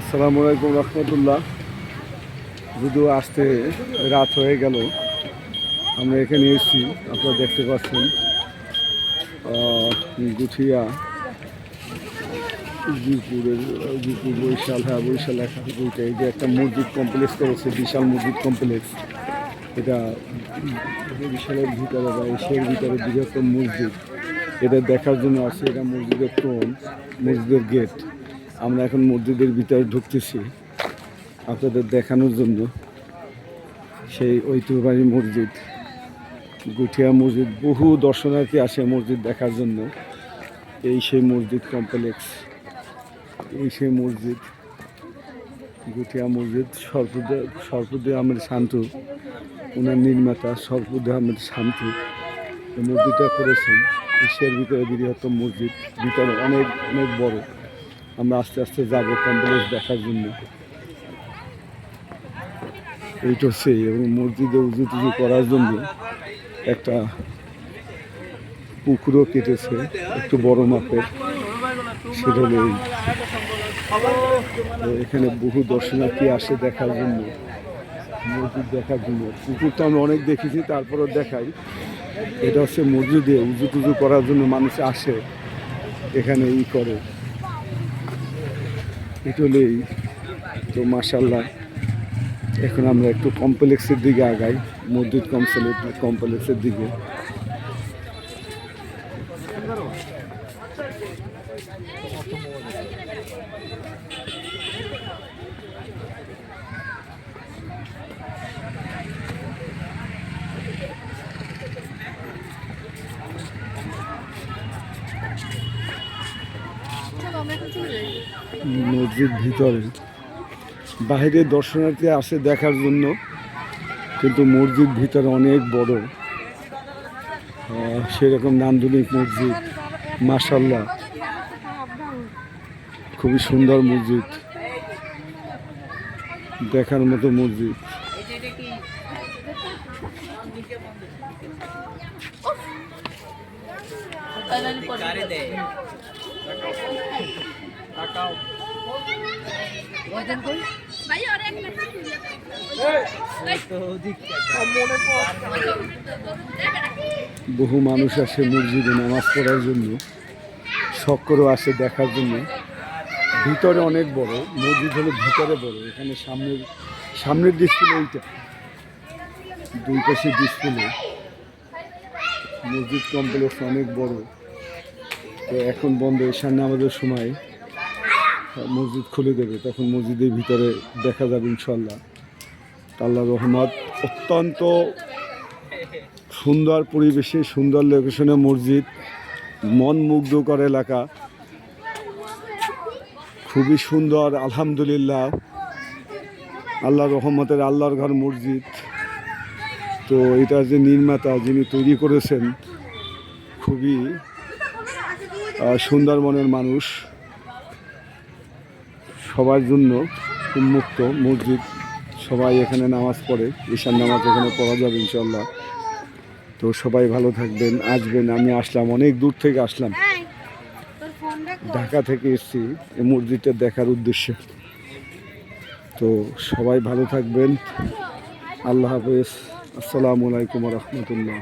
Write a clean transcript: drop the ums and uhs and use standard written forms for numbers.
আসসালামু আলাইকুম রহমতুল্লাহ। যদিও আসতে রাত হয়ে গেল, আমরা এখানে এসেছি। আপনারা দেখতে পাচ্ছেন গুঠিয়া জিপুর বরিশাল, হ্যাঁ বরিশাল লেখা বইটা। এই যে একটা মসজিদ কমপ্লেক্স করেছে, বিশাল মসজিদ কমপ্লেক্স। এটা বিশালের ভিতরে বা এশিয়ার ভিতরে বৃহত্তম মসজিদ। এটা দেখার জন্য আসছে। এটা মসজিদের টোন, মসজিদের গেট। আমরা এখন মসজিদের ভিতরে ঢুকতেছি আপনাদের দেখানোর জন্য। সেই ঐতিহ্যবাহী মসজিদ, গুঠিয়া মসজিদ। বহু দর্শনার্থী আসে মসজিদ দেখার জন্য। এই সেই মসজিদ কমপ্লেক্স, এই সেই মসজিদ গুঠিয়া মসজিদ। সরফুদ্দিন আহমেদ শান্তু, ওনার নির্মাতা সরফুদ্দিন আহমেদ শান্তু এই মসজিদটা করেছেন। এশিয়ার ভিতরে বৃহত্তম মসজিদ, ভিতরে অনেক অনেক বড়। আমরা আস্তে আস্তে যাবো কমপ্লেক্স দেখার জন্য। এইটা হচ্ছে, এবং মসজিদে উজু টুজু করার জন্য একটা পুকুরও কেটেছে, একটু বড় মাপের। সেটা হলো এখানে বহু দর্শনার্থী আসে দেখার জন্য, মসজিদ দেখার জন্য। পুকুর তো আমরা অনেক দেখেছি, তারপরও দেখাই। এটা হচ্ছে মসজিদে উজু টুজু করার জন্য মানুষ আসে, এখানে করে। এটা হলেই তো মাশাআল্লাহ। এখন আমরা একটু কমপ্লেক্সের দিকে আগাই, মসজিদ কমপ্লেক্সের দিকে। মসজিদ ভিতরে, বাইরে দর্শনার্থী আসে দেখার জন্য, কিন্তু মসজিদ ভিতরে অনেক বড়। সেরকম নান্দনিক মসজিদ, মাশাআল্লাহ, খুবই সুন্দর মসজিদ, দেখার মতো মসজিদ। বহু মানুষ আসে মসজিদে নামাজ পড়ার জন্য, শখ করে আসে দেখার জন্য। ভিতরে অনেক বড় মসজিদ, হলো ভিতরে বড়। এখানে সামনের ডিসপ্লে, এইটা দুই পাশে ডিসপ্লে। মসজিদ কমপ্লেক্স অনেক বড়। তো এখন বন্ধ, এশার নামাজের সময় মসজিদ খুলে দেবে, তখন মসজিদের ভিতরে দেখা যাবে ইনশাল্লাহ। আল্লাহর রহমত। অত্যন্ত সুন্দর পরিবেশে, সুন্দর লোকেশনে মসজিদ, মন মুগ্ধকর এলাকা, খুবই সুন্দর। আলহামদুলিল্লাহ, আল্লাহর রহমতের আল্লাহর ঘর মসজিদ। তো এটা যে নির্মাতা যিনি তৈরি করেছেন, খুবই সুন্দর মনের মানুষ। সবার জন্য উন্মুক্ত মসজিদ, সবাই এখানে নামাজ পড়ে। ঈশান নামাজ এখানে পড়া যাবে ইনশাল্লাহ। তো সবাই ভালো থাকবেন, আসবেন। আমি আসলাম অনেক দূর থেকে, আসলাম ঢাকা থেকে এসেছি এই মসজিদটা দেখার উদ্দেশ্যে। তো সবাই ভালো থাকবেন। আল্লাহ হাফেজ। আসসালামু আলাইকুম রহমতুল্লাহ।